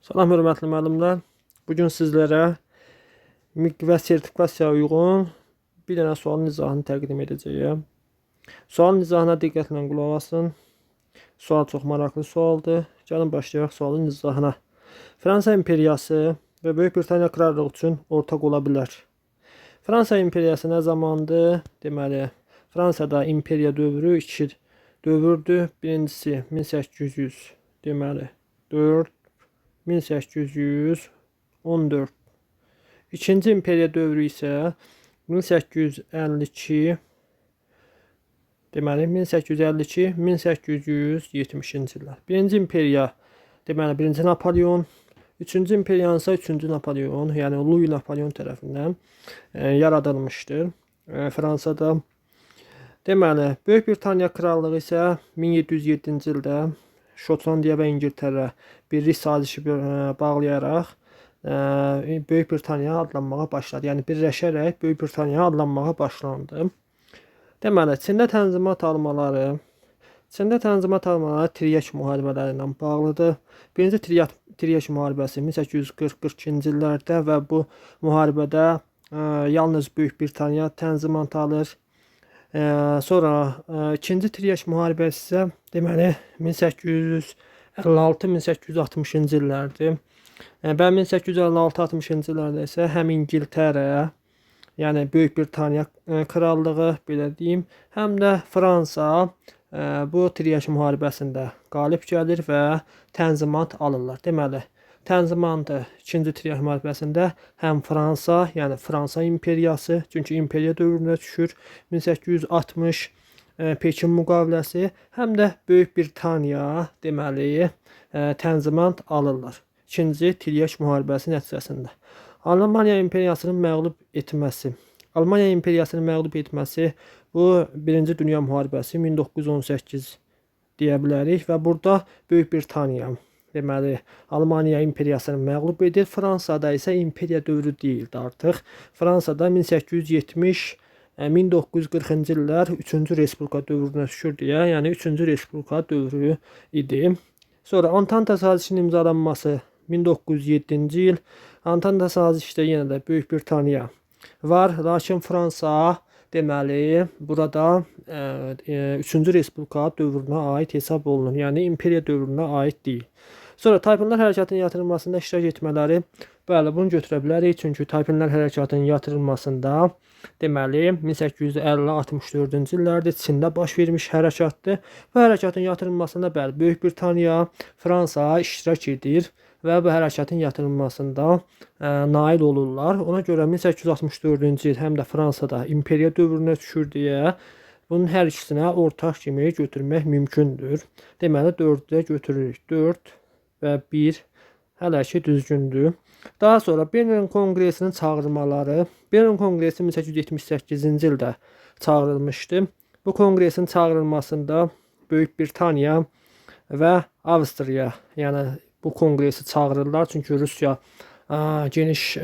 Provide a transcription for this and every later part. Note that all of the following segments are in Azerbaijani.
Salam hörmətli müəllimlər. Bugün sizlərə MİQ və sertifikasiyaya uyğun bir dənə sualın izahını təqdim edəcəyəm. Sualın izahına diqqətlə qulaq asın. Sual çox maraqlı sualdır. Gəlin başlayaq sualın izahına. Fransa imperiyası və Böyük Britaniya krallığı üçün ortaq ola bilər. Fransa imperiyası nə zamandır? Deməli, Fransada imperiya dövrü 2 dövrdür. Birincisi 1800, deməli 4 1814. İkinci imperiya dövrü isə 1852, deməli 1852-1870-ci illər. Birinci imperiya, deməli birinci Napoleon, üçüncü imperiyanın isə üçüncü Napoleon, yəni Louis Napoleon tərəfindən yaradılmışdır Fransada. Deməli, Böyük Britaniya krallığı isə 1707-ci ildə Şotlandiya və İngiltərə birlik sazişi bağlayaraq Böyük Britaniya adlanmağa başladı. Yəni birləşərək Böyük Britaniya adlanmağa başlandı. Deməli, Çində tənzimat almaları Tiryək müharibələri ilə bağlıdır. Birinci Tiryək müharibəsi 1840-42-ci illərdə və bu müharibədə yalnız Böyük Britaniya tənzimat alır. Sonra ikinci Tiryək müharibəsi isə deməli 1856-1860-cı illərdir. Və 1856-60-cı illərdə isə həm İngiltərə, yəni Böyük Britaniya krallığı belə deyim, həm də Fransa bu Tiryək müharibəsində qalib gəlir və tənzimat alırlar. Deməli, tənzimatı ikinci Tiryək müharibəsində həm Fransa, yəni Fransa imperiyası, çünki imperiya dövrünə düşür, 1860 Pekin müqaviləsi, həm də Böyük Britaniya deməli tənzimat alırlar. İkinci Tiryək müharibəsi nəticəsində. Almaniya imperiyasının məğlub etməsi bu Birinci Dünya müharibəsi 1918 deyə bilərik və burada Böyük Britaniya deməli Almaniya imperiyasını məğlub edir. Fransada isə imperiya dövrü deyildi artıq. Fransada 1870-1940-cı illər 3-cü Respublika dövrünə düşür deyə, yəni 3-cü Respublika dövrü idi. Sonra Antanta sazişinin imzalanması 1907-ci il. Antanta sazişdə yenə də Böyük Britaniya var, lakin Fransa deməli burada 3-cü Respublika dövrünə aid hesab olunur. Yəni imperiya dövrünə aid deyil. Sonra Tayfunlar hərəkatının yatırılmasında iştirak etmələri, bəli, bunu götürə bilərik. Çünki Tayfunlar hərəkatının yatırılmasında deməli 1850-64-cü illərdə Çində baş vermiş hərəkatdır. Bu hərəkatın yatırılmasında bəli, Böyük Britaniya, Fransa iştirak edir və bu hərəkatın yatırılmasında nail olurlar. Ona görə 1864-cü il həm də Fransada imperiya dövrünə düşür deyə bunun hər ikisinə ortaq kimi götürmək mümkündür. Deməli 4-də götürürük. 4 və 1 hələ ki düzgündür. Daha sonra Berlin Konqresinin çağırmaları. Berlin Konqresi 1878-ci ildə çağırılmışdı. Bu konqresin çağırılmasında Böyük Britaniya və Avstriya, yəni bu konqresi çağırırlar. Çünki Rusiya geniş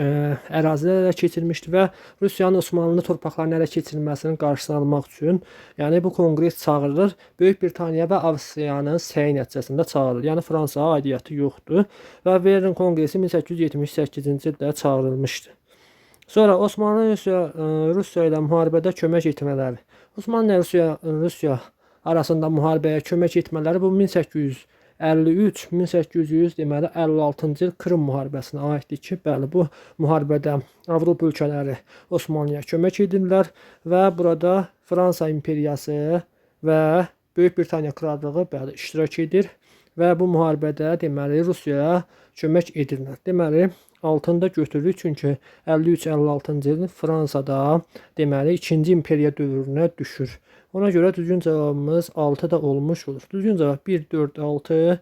ərazilər ələ keçirmişdi və Rusiyanın Osmanlı torpaqlarını ələ keçirilməsinin qarşısını almaq üçün, yəni bu konqres çağırılır. Böyük Britaniya və Avstriyanın səyi nəticəsində çağırılır. Yəni Fransaya aidiyyəti yoxdur və Berlin Konqresi 1878-ci ildə çağırılmışdı. Sonra Osmanlı Rusiya ilə müharibədə kömək etmələri. Osmanlı ilə Rusiya arasında müharibəyə kömək etmələri bu 1853-1800 deməli 56-cı il Krım müharibəsinə aiddir ki, bəli, bu müharibədə Avropa ölkələri Osmanlıya kömək edirlər və burada Fransa imperiyası və Böyük Britaniya krallığı bəli iştirak edir və bu müharibədə deməli Rusiyaya kömək edirlər. Deməli 6-da götürürük, çünki 53-56-cı il Fransada deməli 2-ci imperiya dövrünə düşür. Ona görə düzgün cavabımız 6 da olmuş olur. Düzgün cavab 1, 4, 6.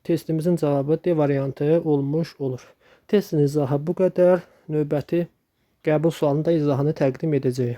Testimizin cavabı D variantı olmuş olur. Testin izahı bu qədər. Növbəti qəbul sualının da izahını təqdim edəcəyik.